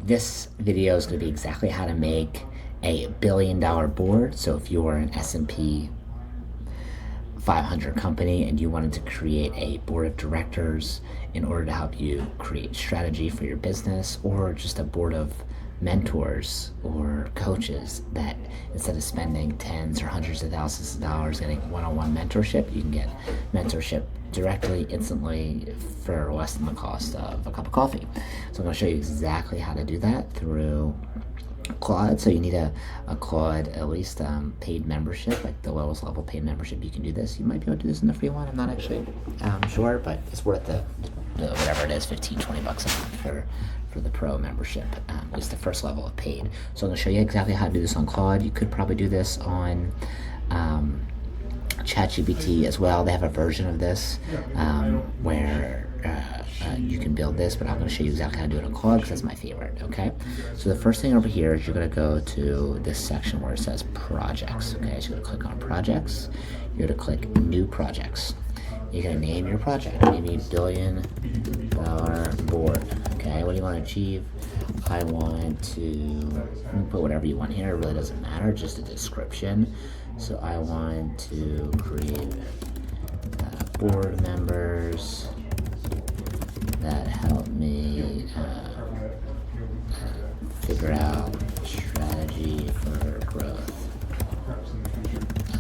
This video is going to be exactly how to make a $1 billion board. So if you're an S&P 500 company and you wanted to create a board of directors in order to help you create strategy for your business, or just a board of mentors or coaches that instead of spending tens or hundreds of thousands of dollars getting one-on-one mentorship, you can get mentorship directly, instantly, for less than the cost of a cup of coffee. So I'm going to show you exactly how to do that through Claude. So you need a Claude, at least paid membership, like the lowest level paid membership. You can do this. You might be able to do this in the free one. I'm not actually sure, but it's worth the whatever it is, 15, 20 bucks a month for the pro membership. It's the first level of paid. So I'm going to show you exactly how to do this on Claude. You could probably do this on ChatGPT as well. They have a version of this where you can build this, but I'm going to show you exactly how to do it on Claude because that's my favorite. Okay, so the first thing over here is you're going to go to this section where it says projects. Okay, so you're going to click on projects. You're going to click new projects. You're going to name your project, maybe $1 billion board. Okay, what do you want to achieve? I want to put whatever you want here. It really doesn't matter, just a description. So I want to create board members that help me figure out strategy for growth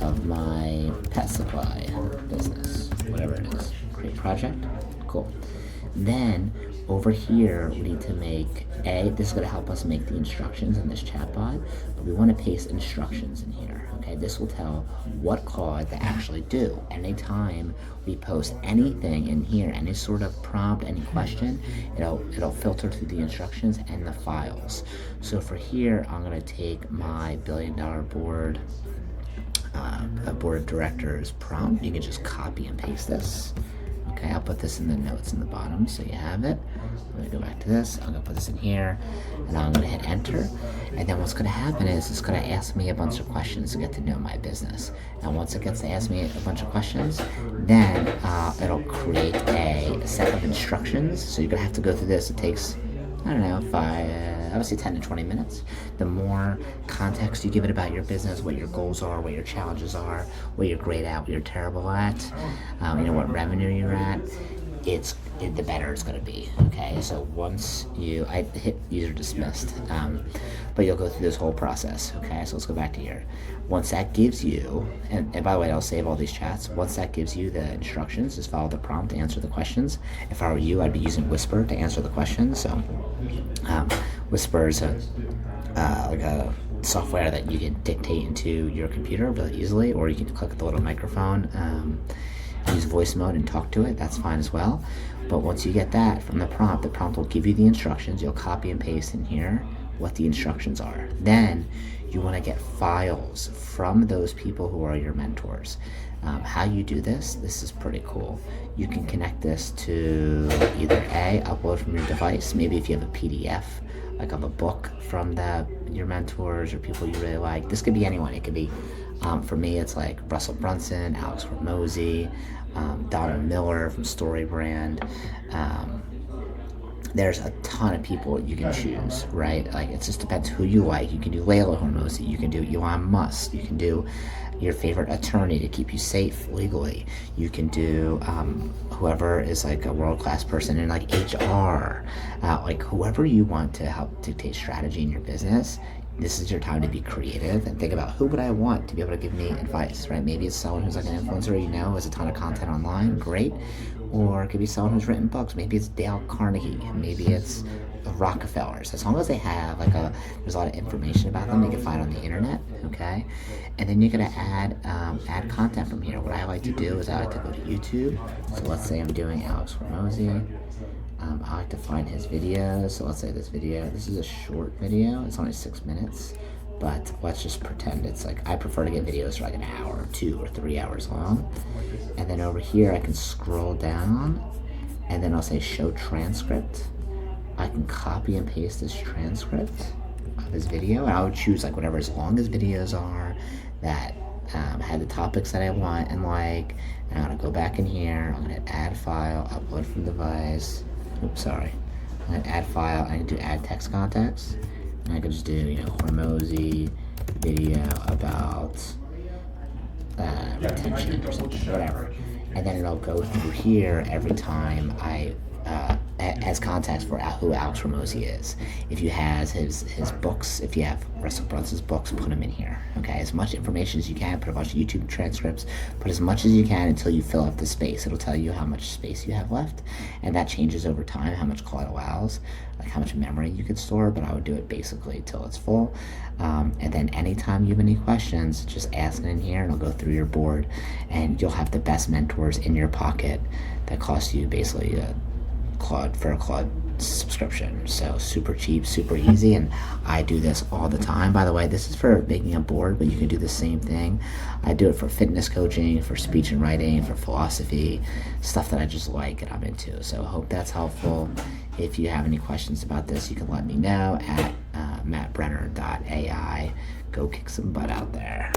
of my pet supply business, whatever it is. Create project. Cool. Then over here we need to make this is going to help us make the instructions in this chatbot, but we want to paste instructions in here. Okay, this will tell what Claude to actually do. Anytime we post anything in here, any sort of prompt, any question, it'll filter through the instructions and the files. So for here, I'm going to take my $1 billion board, a board of directors prompt. You can just copy and paste this. Okay, I'll put this in the notes in the bottom so you have it. I'm going to go back to this. I'm going to put this in here, and I'm going to hit enter. And then what's going to happen is it's going to ask me a bunch of questions to get to know my business. And once it gets to ask me a bunch of questions, then it'll create a set of instructions. So you're going to have to go through this. It takes, I don't know, obviously 10 to 20 minutes. The more context you give it about your business, what your goals are, what your challenges are, what you're great at, what you're terrible at, what revenue you're at, the better it's going to be. Okay, so once I hit user dismissed, but you'll go through this whole process. Okay, so let's go back to here. Once that gives you, and by the way, I'll save all these chats. Once that gives you the instructions, just follow the prompt to answer the questions. If I were you, I'd be using Whisper to answer the questions. So Whisper is like a software that you can dictate into your computer really easily, or you can click the little microphone, use voice mode and talk to it. That's fine as well. But once you get that from the prompt will give you the instructions. You'll copy and paste in here what the instructions are. Then you want to get files from those people who are your mentors. How you do this is pretty cool. You can connect this to either upload from your device, maybe if you have a PDF like of a book from your mentors or people you really like. This could be anyone. It could be, for me, it's like Russell Brunson, Alex Hormozi, Donna Miller from Story Brand. There's a ton of people you can choose, right? Like, it just depends who you like. You can do Layla Hormozi, you can do Elon Musk, you can do your favorite attorney to keep you safe legally. You can do whoever is like a world-class person in like HR, like whoever you want to help dictate strategy in your business. This is your time to be creative and think about who would I want to be able to give me advice, right? Maybe it's someone who's like an influencer, has a ton of content online, great. Or it could be someone who's written books. Maybe it's Dale Carnegie. Maybe it's the Rockefellers. As long as they have there's a lot of information about them you can find on the internet, okay? And then you're gonna add content from here. What I like to do is I like to go to YouTube. So let's say I'm doing Alex Hormozi. I like to find his videos. So let's say this is a short video. It's only 6 minutes, but let's just pretend it's like, I prefer to get videos for like an hour or 2 or 3 hours long. And then over here, I can scroll down and then I'll say show transcript. I can copy and paste this transcript of his video, and I would choose like whatever as long as videos are that had the topics that I want and like, and I'm gonna go back in here, I'm gonna add file, upload from device. Oops, sorry. I'm gonna add file. I can do add text context, and I can just do Hormozi video about retention or something, whatever. And then it'll go through here every time I as context for who Alex Hormozi is. If you have his books, if you have Russell Brunson's books, put them in here. Okay, as much information as you can. Put a bunch of YouTube transcripts. Put as much as you can until you fill up the space. It'll tell you how much space you have left, and that changes over time. How much Claude allows, like how much memory you could store. But I would do it basically till it's full. And then anytime you have any questions, just ask it in here, and it'll go through your board, and you'll have the best mentors in your pocket that cost you basically a Claude subscription. So super cheap, super easy, and I do this all the time. By the way, this is for making a board, but you can do the same thing. I do it for fitness coaching, for speech and writing, for philosophy, stuff that I just like and I'm into. So I hope that's helpful. If you have any questions about this, you can let me know at mattbrenner.ai. Go kick some butt out there.